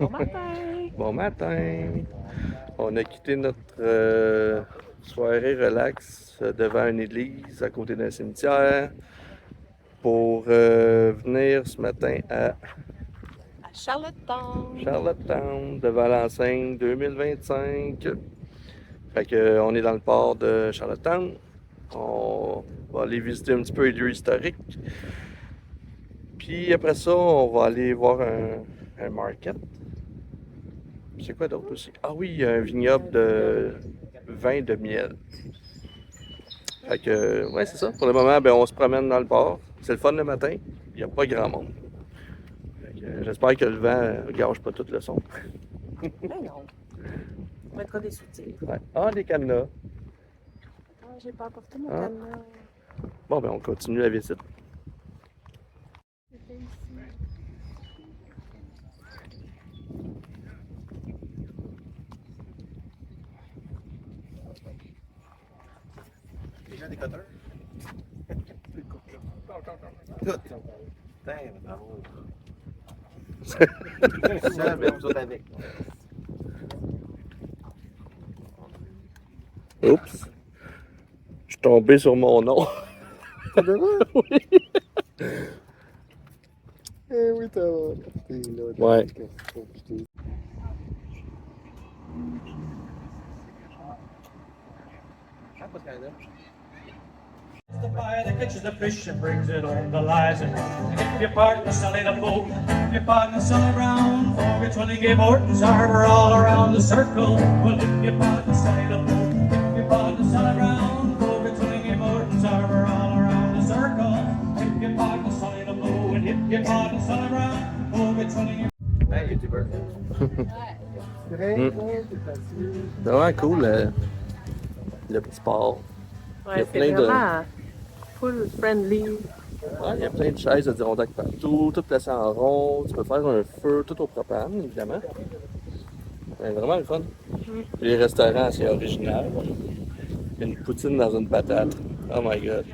Bon matin! Bon matin! On a quitté notre soirée relax devant une église à côté d'un cimetière pour venir ce matin à À Charlottetown! Charlottetown devant l'enseigne 2025. Fait que on est dans le port de Charlottetown. On va aller visiter un petit peu les lieux historiques. Puis après ça, on va aller voir un market. C'est quoi d'autre aussi? Ah oui, il y a un vignoble de vin de miel. Fait que, ouais, c'est ça. Pour le moment, ben, on se promène dans le port. C'est le fun le matin. Il n'y a pas grand monde. Fait que, j'espère que le vent ne gâche pas tout le son. Mais non! On mettra des sous-titres. Ouais. Ah, des cadenas. Ah, j'ai pas apporté mon Ah. cadenas. Bon, ben, on continue la visite. C'était ici. Les gens des coteurs? Tout. Putain, bravo. Ça, mais vous autres avec. Oups. Je suis tombé sur mon nom. T'as de vrai? Oui. Eh oui, t'as là. T'es là. Ouais. The fire that catches the fish and brings it home to lies. And if your partner's selling a boat, if your partner's selling around, for it's running Game Hortons Harbor all around the circle. Well, if your partner's selling a boat, if your partner's selling around, for it's running Game Hortons Harbor all around the circle. If your partner's selling a boat, and if your partner's selling around, for it's running. Hey, YouTuber. C'est vraiment cool le petit port. Il y a Ouais, plein c'est de- vraiment full friendly. Ouais, il y a plein de chaises Adirondack partout, tout placé en rond. Tu peux faire un feu tout au propane, évidemment. C'est vraiment le fun. Puis les restaurants, c'est original. Il y a une poutine dans une patate. Oh my god.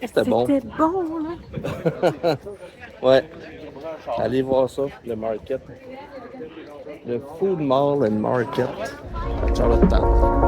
Ça, c'était bon. C'était bon, là! Ouais. Allez voir ça, le market. Le Food Mall and Market à Charlottetown.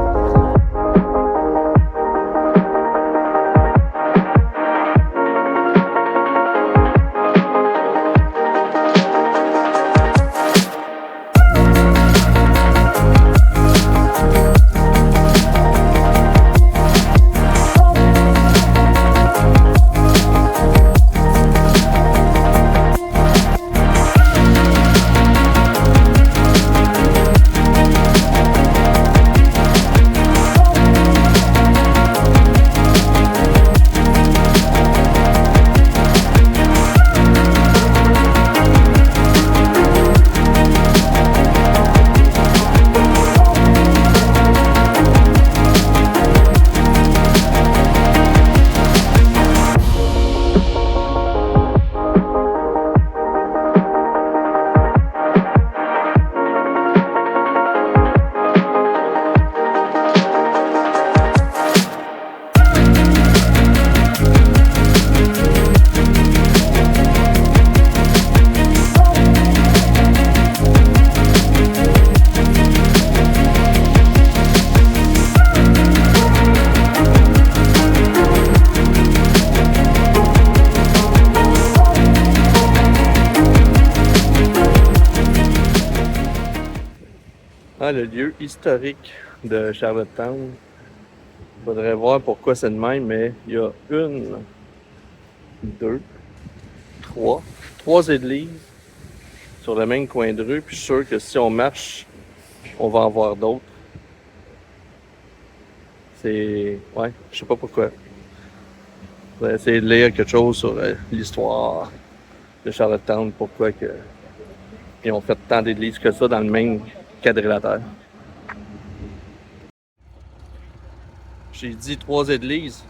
Ah, le lieu historique de Charlottetown. Faudrait voir pourquoi c'est de même, mais il y a une, deux, trois églises sur le même coin de rue. Puis je suis sûr que si on marche, on va en voir d'autres. C'est... Ouais, je sais pas pourquoi. On va essayer de lire quelque chose sur l'histoire de Charlottetown, pourquoi que ils ont fait tant d'églises que ça dans le même quadrilatère. J'ai dit 3 églises,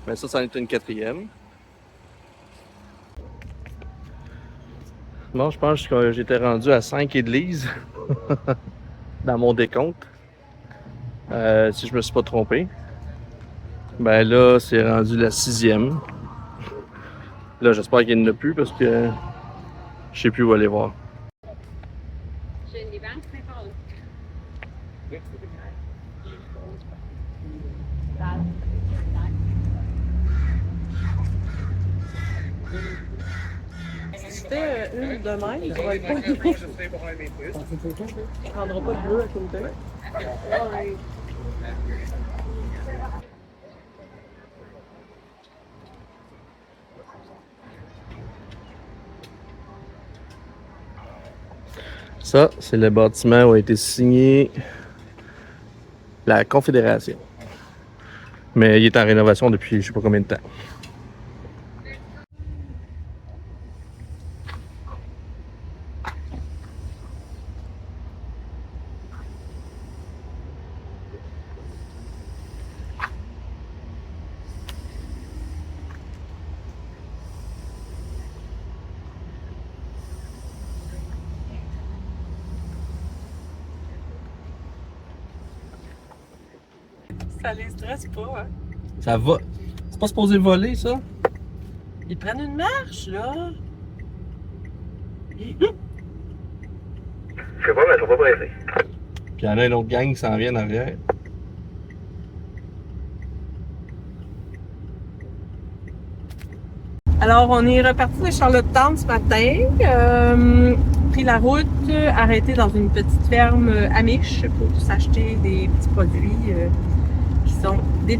mais ça, c'en est une 4e. Bon, je pense que j'étais rendu à 5 églises dans mon décompte. Si je me suis pas trompé. Ben là, c'est rendu la 6e. Là, j'espère qu'il n'y en a plus parce que je sais plus où aller voir. Schön die Bank bekommen. C'était une de même, je vais être pas Tu prendras pas de bleu à côté. Ça, c'est le bâtiment où a été signé la Confédération. Mais il est en rénovation depuis je sais pas combien de temps. Ça les stresse pas, hein? Ça va. C'est pas supposé voler, ça? Ils prennent une marche, là. Je sais pas, mais ils sont pas pressés. Puis il y en a une autre gang qui s'en vient en arrière. Alors, on est reparti de Charlottetown ce matin. Pris la route, arrêté dans une petite ferme amish pour s'acheter des petits produits qui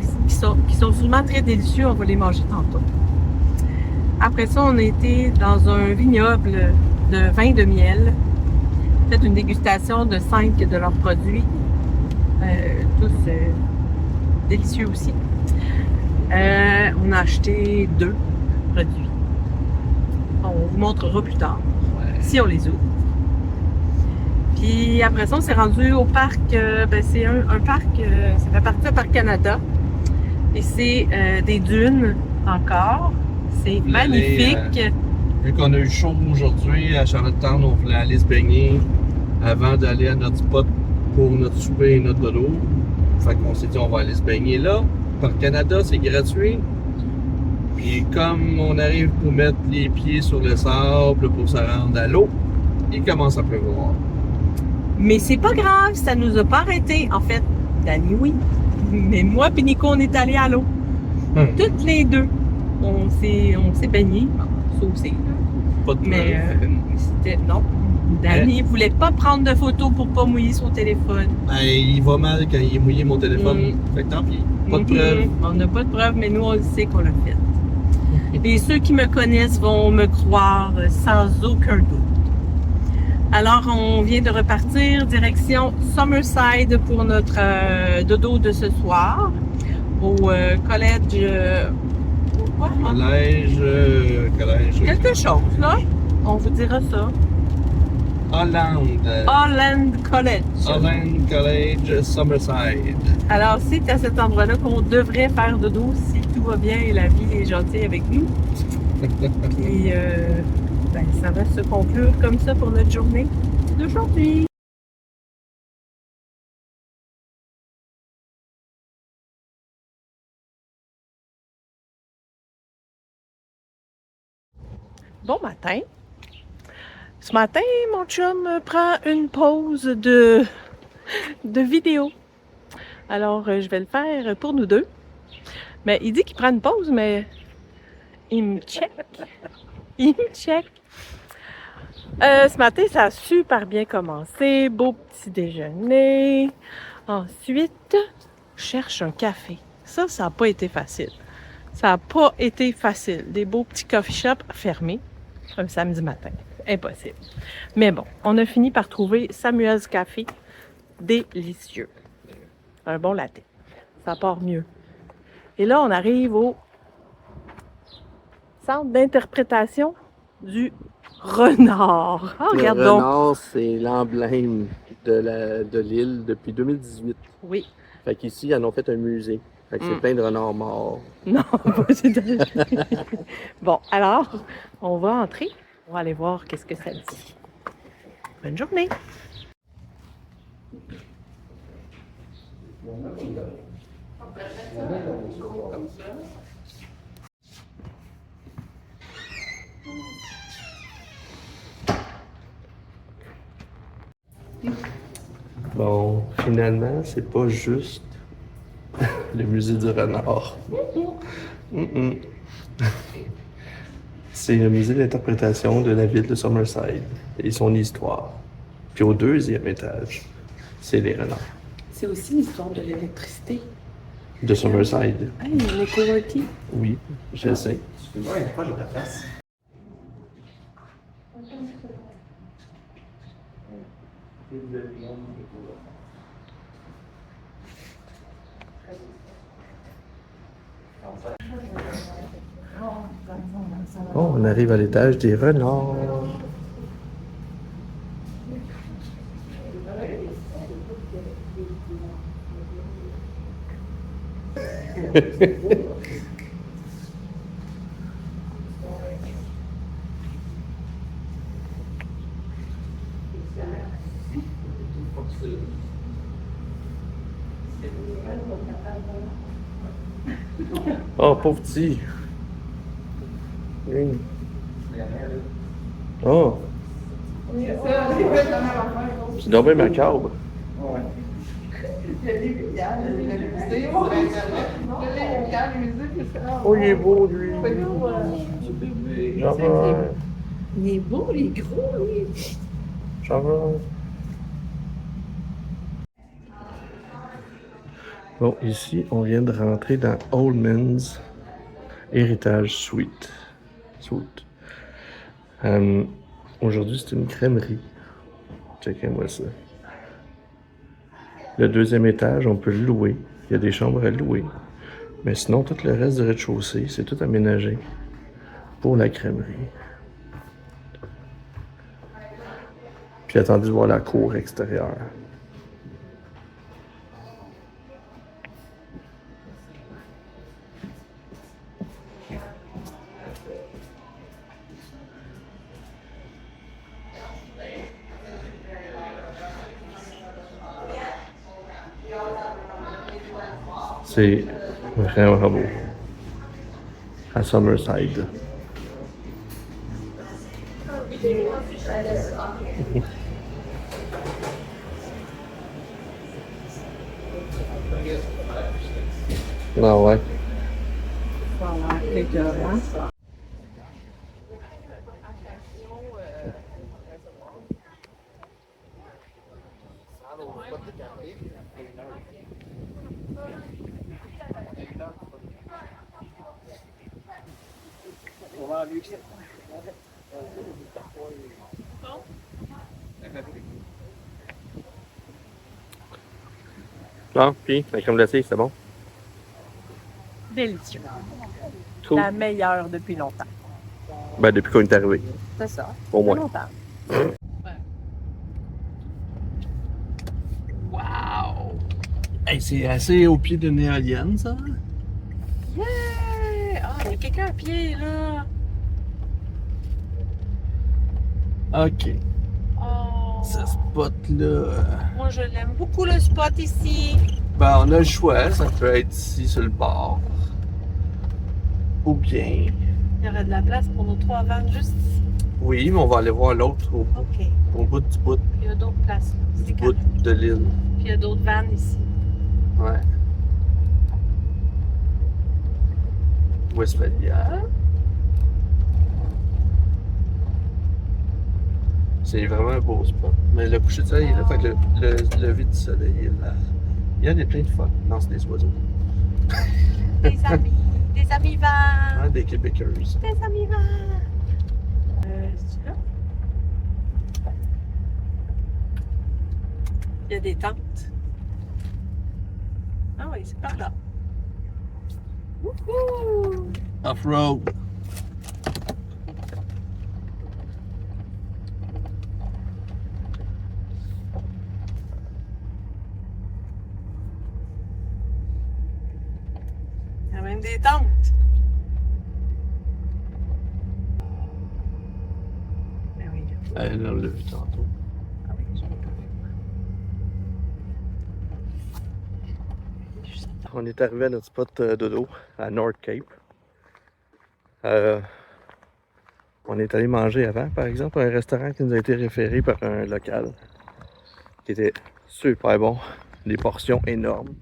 sont sûrement très délicieux. On va les manger tantôt. Après ça, on a été dans un vignoble de vin de miel. Fait une dégustation de 5 de leurs produits. Tous délicieux aussi. On a acheté 2 produits. On vous montrera plus tard, si on les ouvre. Puis après ça, on s'est rendu au parc, c'est un parc, ça fait partie du Parc Canada. Et c'est des dunes encore. C'est magnifique. Vu qu'on a eu chaud aujourd'hui à Charlottetown, on voulait aller se baigner avant d'aller à notre spot pour notre souper et notre dodo. Fait qu'on s'est dit on va aller se baigner là. Parc Canada, c'est gratuit. Puis comme on arrive pour mettre les pieds sur le sable pour se rendre à l'eau, il commence à pleuvoir. Mais c'est pas grave, ça nous a pas arrêté. En fait, Dani, oui. Mais moi et Nico, on est allés à l'eau. Toutes les deux. On s'est baignés. Ça aussi. Pas de Mais c'était. Non. Dani voulait pas prendre de photos pour pas mouiller son téléphone. Ben, il va mal quand il est mouillé mon téléphone. Fait que tant pis. Pas de preuves. On n'a pas de preuves, mais nous, on le sait qu'on l'a fait. Et ceux qui me connaissent vont me croire sans aucun doute. Alors, on vient de repartir direction Summerside pour notre dodo de ce soir au collège. Quoi? Collège. Quelque chose, là. On vous dira ça. Holland College. Holland College Summerside. Alors, c'est à cet endroit-là qu'on devrait faire dodo si tout va bien et la vie est gentille avec nous. Puis, ça va se conclure comme ça pour notre journée d'aujourd'hui. Bon matin. Ce matin, mon chum prend une pause de vidéo. Alors, je vais le faire pour nous deux. Mais il dit qu'il prend une pause, mais il me check. Il me check. Ce matin, ça a super bien commencé. Beau petit déjeuner. Ensuite, je cherche un café. Ça n'a pas été facile. Ça n'a pas été facile. Des beaux petits coffee shops fermés un samedi matin. Impossible. Mais bon, on a fini par trouver Samuel's Café. Délicieux. Un bon latte. Ça part mieux. Et là, on arrive au centre d'interprétation du renard. Ah, regarde Le donc. renard, c'est l'emblème de l'île depuis 2018. Oui. Fait qu'ici, ils en ont fait un musée. Fait que c'est plein de renards morts. Non, pas Bon, alors, on va entrer. On va aller voir qu'est-ce que ça dit. Bonne journée. Bon, finalement, c'est pas juste le musée du renard. Mm-mm. C'est le musée d'interprétation de la ville de Summerside et son histoire. Puis au deuxième étage, c'est les renards C'est aussi l'histoire de l'électricité. de Summerside. Hey, le coworking. Oui, je sais. Excuse-moi, il y a pas de ta place. Oh, on arrive à l'étage des renards. Oh, pauvre petit. Oui. Oh. C'est donc bien macabre. Oh, il est beau, lui. J'en veux un. Il est beau, il est gros, lui. J'en veux un. Bon, ici, on vient de rentrer dans Oldman's Heritage Suite. Aujourd'hui, c'est une crèmerie. Checkez-moi ça. Le deuxième étage, on peut le louer. Il y a des chambres à louer. Mais sinon, tout le reste du rez-de-chaussée, c'est tout aménagé pour la crèmerie. Puis attendez de voir la cour extérieure. C'est vraiment beau. À Summerside. Ah ouais. Bon, puis, la crème glacée, c'est bon? Délicieux. Cool. La meilleure depuis longtemps. Ben, depuis qu'on est arrivé. C'est ça. Au moins. Longtemps. Wow! Hey, c'est assez au pied d'une éolienne, ça? Yeah! Ah, il y a quelqu'un à pied, là. OK. Oh. Ce spot-là. Moi, je l'aime beaucoup, le spot ici. Ben, on a le choix. Ça peut être ici, sur le bord. Ou bien. Il y aurait de la place pour nos 3 vannes juste ici. Oui, mais on va aller voir l'autre au OK. bout du bout, Puis il y a d'autres places. Là. du bout de l'île. Puis il y a d'autres vannes ici. Ouais. Westphalia. C'est vraiment un beau spot. Mais le coucher de soleil est là, fait que le lever du soleil est là. Il y en a plein de phoques. Non, c'est des oiseaux. Des amis vannes. Hein, des Québécois. Des amis vannes. C'est là? Il y a des tentes. Ah oui, c'est par là. Wouhou! Off-road. Il y a même des tentes. Ben oui. Elle l'a vu tantôt. Ah oui, je l'ai On est arrivé à notre spot dodo, à North Cape. On est allé manger avant, par exemple, à un restaurant qui nous a été référé par un local. qui était super bon. Des portions énormes.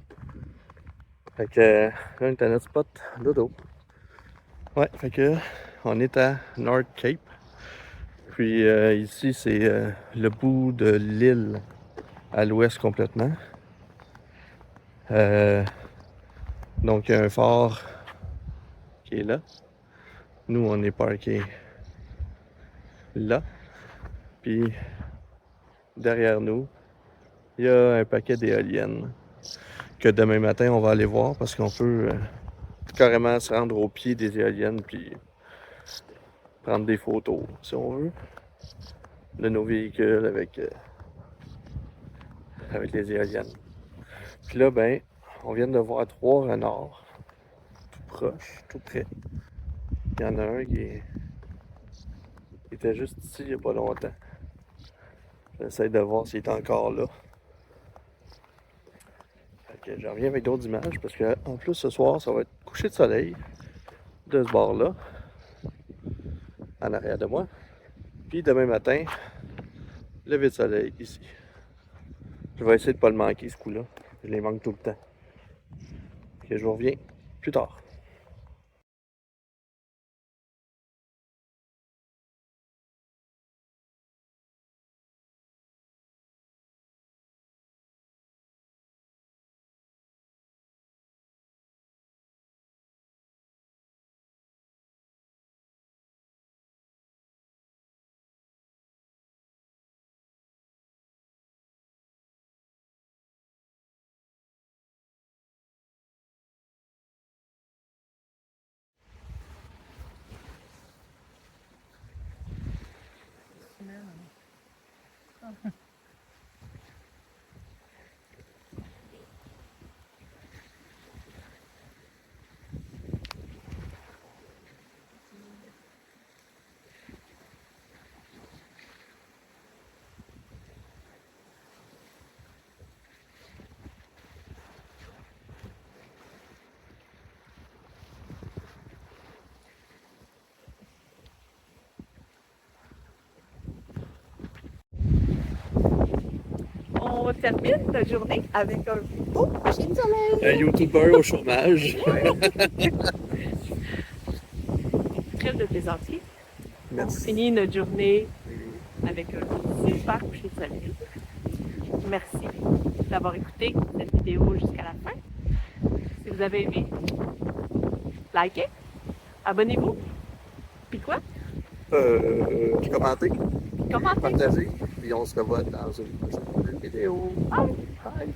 Fait que là, on est à notre spot dodo. Ouais, fait que on est à North Cape. Puis ici, c'est le bout de l'île à l'ouest complètement. Donc, il y a un phare qui est là. Nous, on est parqué là. Puis, derrière nous, il y a un paquet d'éoliennes que demain matin, on va aller voir parce qu'on peut carrément se rendre au pied des éoliennes puis prendre des photos, si on veut, de nos véhicules avec les éoliennes. Puis là, ben, on vient de voir 3 renards, tout proche, tout près. Il y en a un qui était juste ici il n'y a pas longtemps. J'essaie de voir s'il est encore là. Fait que je reviens avec d'autres images parce que en plus ce soir, ça va être coucher de soleil de ce bord-là, en arrière de moi. Puis demain matin, lever de soleil ici. Je vais essayer de ne pas le manquer ce coup-là. Je les manque tout le temps. Et je vous reviens plus tard. On termine notre journée avec un beau coucher de soleil. Un YouTuber au chômage. Trêve de plaisanterie. On Merci. finit notre journée avec un super coucher de soleil. Merci d'avoir écouté cette vidéo jusqu'à la fin. Si vous avez aimé, likez, abonnez-vous, puis quoi? Commentez, Commentez. partagez, puis on se revoit dans une prochaine vidéo. Bye! Bye!